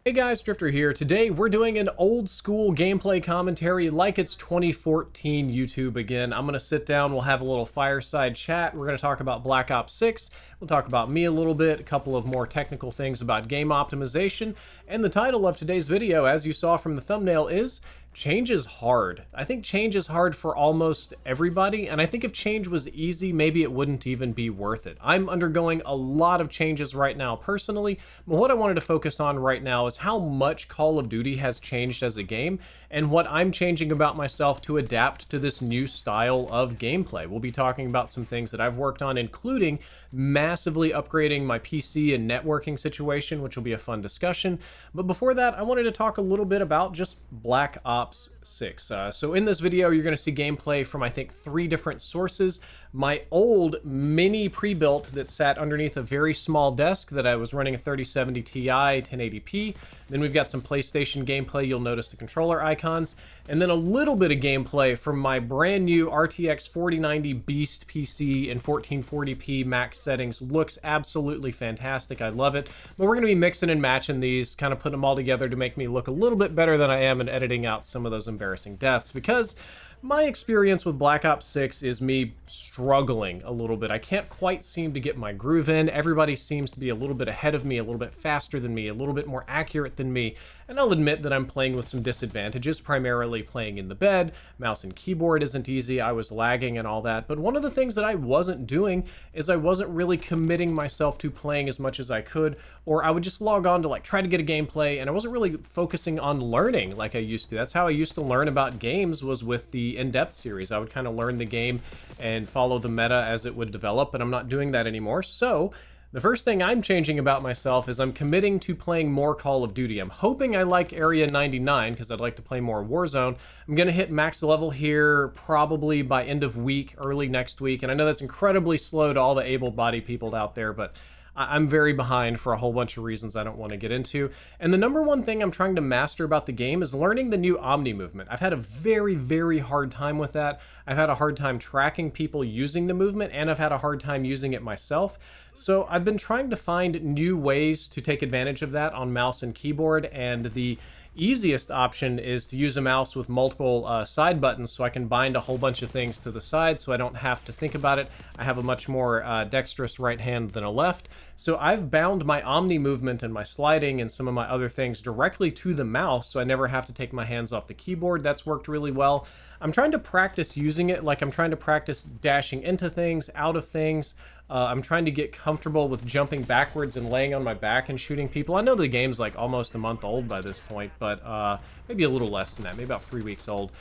Hey guys, Drifter here. Today we're doing an old school gameplay commentary like it's 2014 YouTube again. I'm going to sit down, we'll have a little fireside chat. We're going to talk about Black Ops 6. We'll talk about me a little bit, a couple of more technical things about game optimization. And the title of today's video, as you saw from the thumbnail, is Change is Hard. I think change is hard for almost everybody, and I think if change was easy, maybe it wouldn't even be worth it. I'm undergoing a lot of changes right now personally, but what I wanted to focus on right now is how much Call of Duty has changed as a game, and what I'm changing about myself to adapt to this new style of gameplay. We'll be talking about some things that I've worked on, including massively upgrading my PC and networking situation, which will be a fun discussion. But before that, I wanted to talk a little bit about just Black Ops 6. So in this video, you're going to see gameplay from, I think, 3 different sources. My old mini pre-built that sat underneath a very small desk that I was running a 3070 Ti 1080p. Then we've got some PlayStation gameplay. You'll notice the controller icons. And then a little bit of gameplay from my brand new RTX 4090 Beast PC in 1440p max settings. Looks absolutely fantastic. I love it. But we're going to be mixing and matching these, kind of putting them all together to make me look a little bit better than I am and editing out some of those embarrassing deaths, because my experience with Black Ops 6 is me struggling a little bit. I can't quite seem to get my groove in. Everybody seems to be a little bit ahead of me, a little bit faster than me, a little bit more accurate than me. And I'll admit that I'm playing with some disadvantages, primarily playing in the bed. Mouse and keyboard isn't easy. I was lagging and all that. But one of the things that I wasn't doing is I wasn't really committing myself to playing as much as I could, or I would just log on to try to get a gameplay, and I wasn't really focusing on learning like I used to. That's how I used to learn about games, was with the in-depth series. I would kind of learn the game and follow the meta as it would develop, but I'm not doing that anymore. So the first thing I'm changing about myself is I'm committing to playing more Call of Duty. I'm hoping I like Area 99 because I'd like to play more Warzone. I'm going to hit max level here probably by end of week, early next week, and I know that's incredibly slow to all the able-bodied people out there, but I'm very behind for a whole bunch of reasons I don't want to get into. And the number one thing I'm trying to master about the game is learning the new Omni movement. I've had a very, very hard time with that. I've had a hard time tracking people using the movement, and I've had a hard time using it myself. So I've been trying to find new ways to take advantage of that on mouse and keyboard, and the easiest option is to use a mouse with multiple side buttons, so I can bind a whole bunch of things to the side so I don't have to think about it. I have a much more dexterous right hand than a left. So I've bound my Omni movement and my sliding and some of my other things directly to the mouse, so I never have to take my hands off the keyboard. That's worked really well. I'm trying to practice using it, like I'm trying to practice dashing into things, out of things. I'm trying to get comfortable with jumping backwards and laying on my back and shooting people. I know the game's like almost a month old by this point, but maybe a little less than that, maybe about 3 weeks old.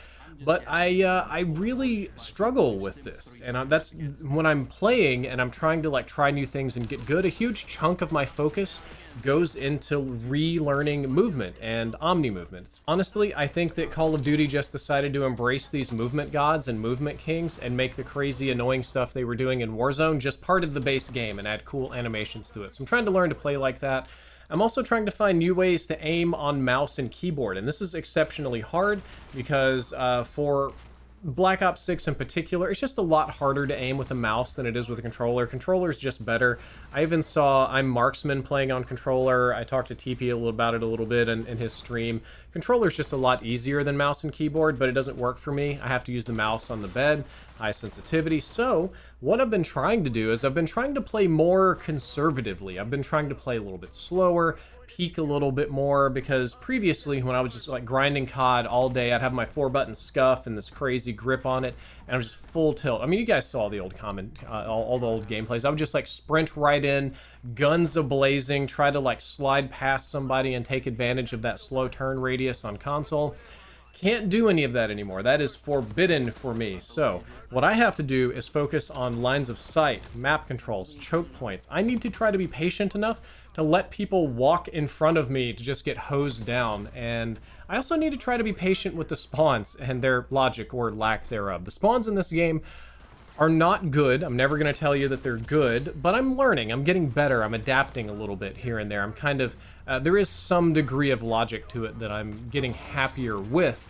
But I really struggle with this, and that's when I'm playing and I'm trying to try new things and get good. A huge chunk of my focus goes into relearning movement and Omni movements. Honestly, I think that Call of Duty just decided to embrace these movement gods and movement kings and make the crazy annoying stuff they were doing in Warzone just part of the base game and add cool animations to it. So I'm trying to learn to play like that. I'm also trying to find new ways to aim on mouse and keyboard, and this is exceptionally hard because for Black Ops 6 in particular, it's just a lot harder to aim with a mouse than it is with a controller. Controller's just better. I even saw I'm Marksman playing on controller. I talked to TP about it a little bit in his stream. Controller's just a lot easier than mouse and keyboard, but it doesn't work for me. I have to use the mouse on the bed, high sensitivity. So what I've been trying to do is I've been trying to play more conservatively. I've been trying to play a little bit slower, peek a little bit more, because previously when I was just grinding COD all day, I'd have my 4-button scuff and this crazy grip on it, and I was just full tilt. I mean, you guys saw the old all the old gameplays. I would just sprint right in, guns a-blazing, try to slide past somebody and take advantage of that slow turn radius on console. Can't do any of that anymore. That is forbidden for me. So what I have to do is focus on lines of sight, map controls, choke points. I need to try to be patient enough to let people walk in front of me to just get hosed down. And I also need to try to be patient with the spawns and their logic or lack thereof. The spawns in this game are not good. I'm never going to tell you that they're good, but I'm learning. I'm getting better. I'm adapting a little bit here and there. I'm kind of, there is some degree of logic to it that I'm getting happier with.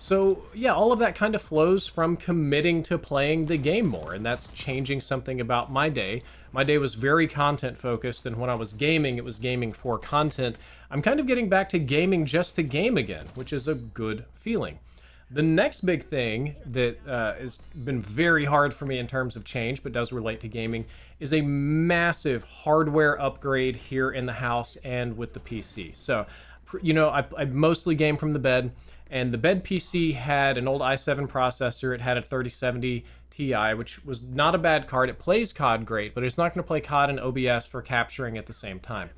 So yeah, all of that kind of flows from committing to playing the game more, and that's changing something about my day. My day was very content focused, and when I was gaming, it was gaming for content. I'm kind of getting back to gaming just to game again, which is a good feeling. The next big thing that has been very hard for me in terms of change, but does relate to gaming, is a massive hardware upgrade here in the house and with the PC. So, I mostly game from the bed, and the bed PC had an old i7 processor. It had a 3070 Ti, which was not a bad card. It plays COD great, but it's not going to play COD and OBS for capturing at the same time.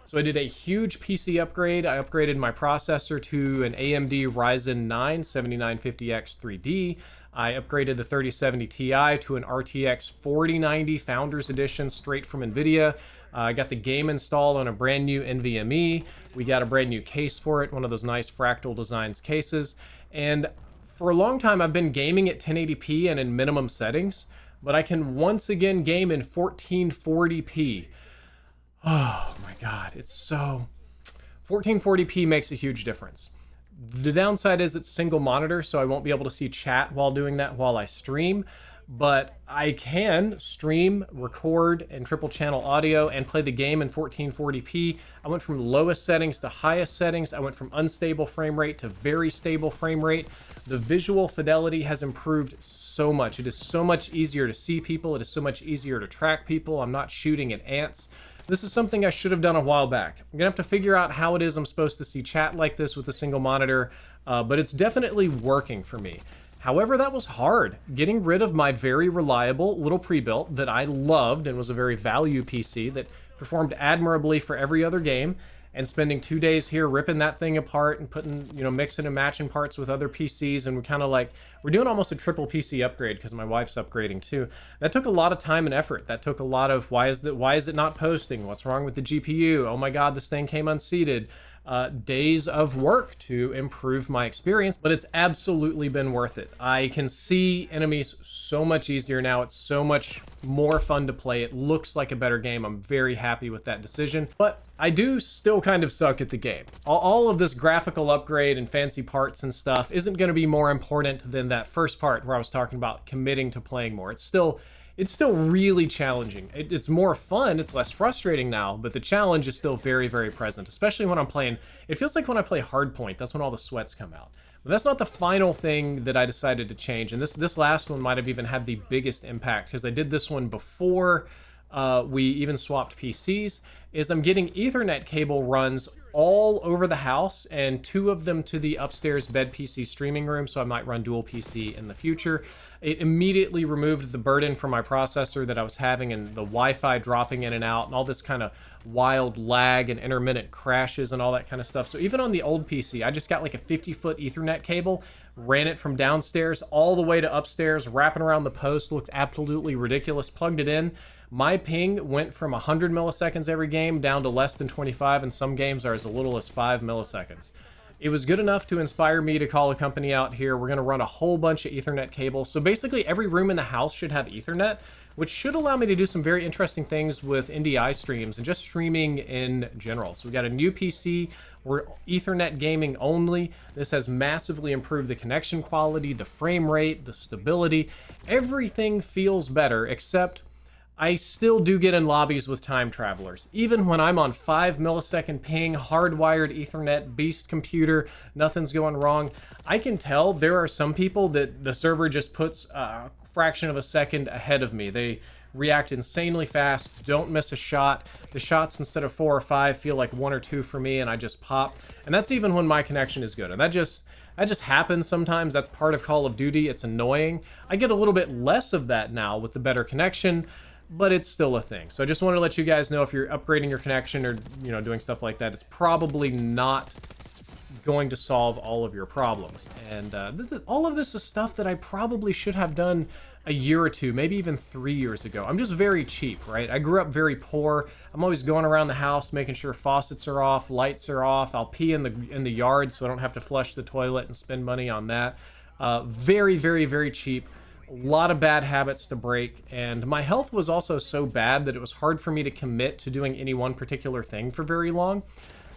So I did a huge PC upgrade. I upgraded my processor to an AMD Ryzen 9 7950X 3D. I upgraded the 3070 Ti to an RTX 4090 Founders Edition straight from NVIDIA. I got the game installed on a brand new NVMe. We got a brand new case for it, one of those nice Fractal Designs cases. And for a long time, I've been gaming at 1080p and in minimum settings, but I can once again game in 1440p. Oh my God, it's so... 1440p makes a huge difference. The downside is it's single monitor, so I won't be able to see chat while doing that while I stream, but I can stream, record, and triple channel audio and play the game in 1440p. I went from lowest settings to highest settings. I went from unstable frame rate to very stable frame rate. The visual fidelity has improved so much. It is so much easier to see people. It is so much easier to track people. I'm not shooting at ants. This is something I should have done a while back. I'm gonna have to figure out how it is I'm supposed to see chat like this with a single monitor, but it's definitely working for me. However, that was hard. Getting rid of my very reliable little pre-built that I loved and was a very value PC that performed admirably for every other game, and spending 2 days here ripping that thing apart and putting, mixing and matching parts with other PCs, and we're doing almost a triple PC upgrade because my wife's upgrading too. That took a lot of time and effort. That took a lot of why is it not posting? What's wrong with the GPU? Oh my God, this thing came unseated. Days of work to improve my experience, but it's absolutely been worth it. I can see enemies so much easier now. It's so much more fun to play. It looks like a better game. I'm very happy with that decision, but I do still kind of suck at the game. All of this graphical upgrade and fancy parts and stuff isn't going to be more important than that first part where I was talking about committing to playing more. It's still really challenging. It's more fun, it's less frustrating now, but the challenge is still very, very present, especially when I'm playing. It feels like when I play Hardpoint, that's when all the sweats come out. But that's not the final thing that I decided to change, and this last one might have even had the biggest impact, because I did this one before we even swapped PCs, is I'm getting Ethernet cable runs all over the house, and 2 of them to the upstairs bed PC streaming room, so I might run dual PC in the future. It immediately removed the burden from my processor that I was having, and the Wi-Fi dropping in and out, and all this kind of wild lag and intermittent crashes and all that kind of stuff. So even on the old PC, I just got like a 50-foot Ethernet cable, ran it from downstairs all the way to upstairs, wrapping around the post, looked absolutely ridiculous, plugged it in. My ping went from 100 milliseconds every game down to less than 25, and some games are as little as 5 milliseconds. It was good enough to inspire me to call a company out here. We're going to run a whole bunch of Ethernet cables. So basically every room in the house should have Ethernet, which should allow me to do some very interesting things with NDI streams and just streaming in general. So we got a new PC. We're Ethernet gaming only. This has massively improved the connection quality, the frame rate, the stability. Everything feels better, except I still do get in lobbies with time travelers. Even when I'm on 5 millisecond ping, hardwired Ethernet, beast computer, nothing's going wrong, I can tell there are some people that the server just puts a fraction of a second ahead of me. They react insanely fast, don't miss a shot. The shots, instead of 4 or 5, feel like 1 or 2 for me, and I just pop. And that's even when my connection is good. And that just happens sometimes. That's part of Call of Duty. It's annoying. I get a little bit less of that now with the better connection, but it's still a thing. So I just wanted to let you guys know, if you're upgrading your connection or doing stuff like that, it's probably not going to solve all of your problems. And all of this is stuff that I probably should have done a year or 2, maybe even 3 years ago. I'm just very cheap, right? I grew up very poor. I'm always going around the house making sure faucets are off, lights are off. I'll pee in the yard so I don't have to flush the toilet and spend money on that. Very, very, very cheap. A lot of bad habits to break, and my health was also so bad that it was hard for me to commit to doing any one particular thing for very long.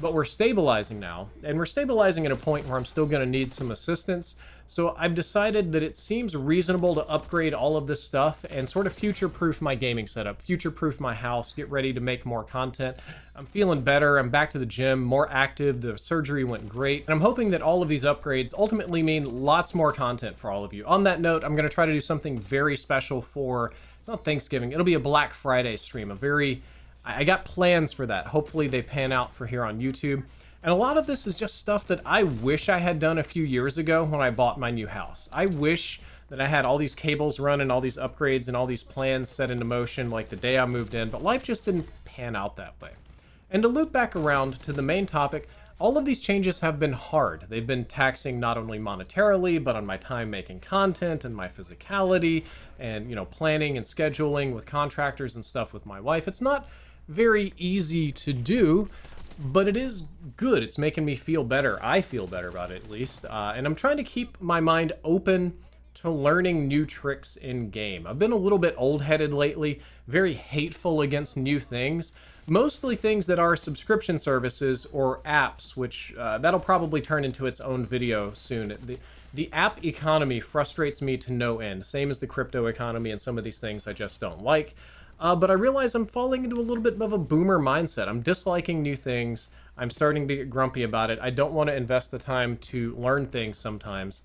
but we're stabilizing now, and we're stabilizing at a point where I'm still going to need some assistance. So I've decided that it seems reasonable to upgrade all of this stuff and sort of future-proof my gaming setup, future-proof my house, get ready to make more content. I'm feeling better, I'm back to the gym, more active, the surgery went great, and I'm hoping that all of these upgrades ultimately mean lots more content for all of you. On that note, I'm going to try to do something very special for, it's not Thanksgiving, it'll be a Black Friday stream, I got plans for that. Hopefully they pan out for here on YouTube. And a lot of this is just stuff that I wish I had done a few years ago when I bought my new house. I wish that I had all these cables running, all these upgrades, and all these plans set into motion like the day I moved in, but life just didn't pan out that way. And to loop back around to the main topic, all of these changes have been hard. They've been taxing not only monetarily, but on my time making content and my physicality and, planning and scheduling with contractors and stuff with my wife. It's not very easy to do, but it is good. It's making me feel better. I feel better about it, at least. And I'm trying to keep my mind open to learning new tricks in game. I've been a little bit old-headed lately, very hateful against new things, mostly things that are subscription services or apps, which that'll probably turn into its own video soon. The app economy frustrates me to no end, same as the crypto economy and some of these things I just don't like. But I realize I'm falling into a little bit of a boomer mindset. I'm disliking new things. I'm starting to get grumpy about it. I don't want to invest the time to learn things sometimes.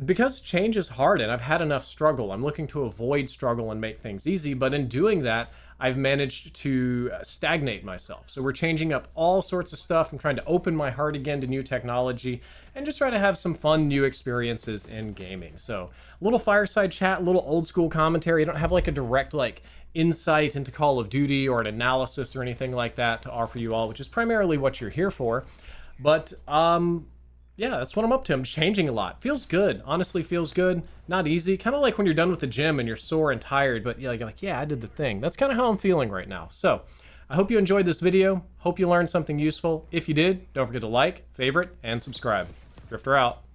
Because change is hard and I've had enough struggle. I'm looking to avoid struggle and make things easy, but in doing that, I've managed to stagnate myself. So we're changing up all sorts of stuff. I'm trying to open my heart again to new technology and just try to have some fun new experiences in gaming. So a little fireside chat, a little old school commentary. I don't have like a direct insight into Call of Duty or an analysis or anything like that to offer you all, which is primarily what you're here for. But yeah, that's what I'm up to. I'm changing a lot. Feels good. Honestly, feels good. Not easy. Kind of like when you're done with the gym and you're sore and tired, but you're like, yeah, I did the thing. That's kind of how I'm feeling right now. So I hope you enjoyed this video. Hope you learned something useful. If you did, don't forget to like, favorite, and subscribe. Drifter out.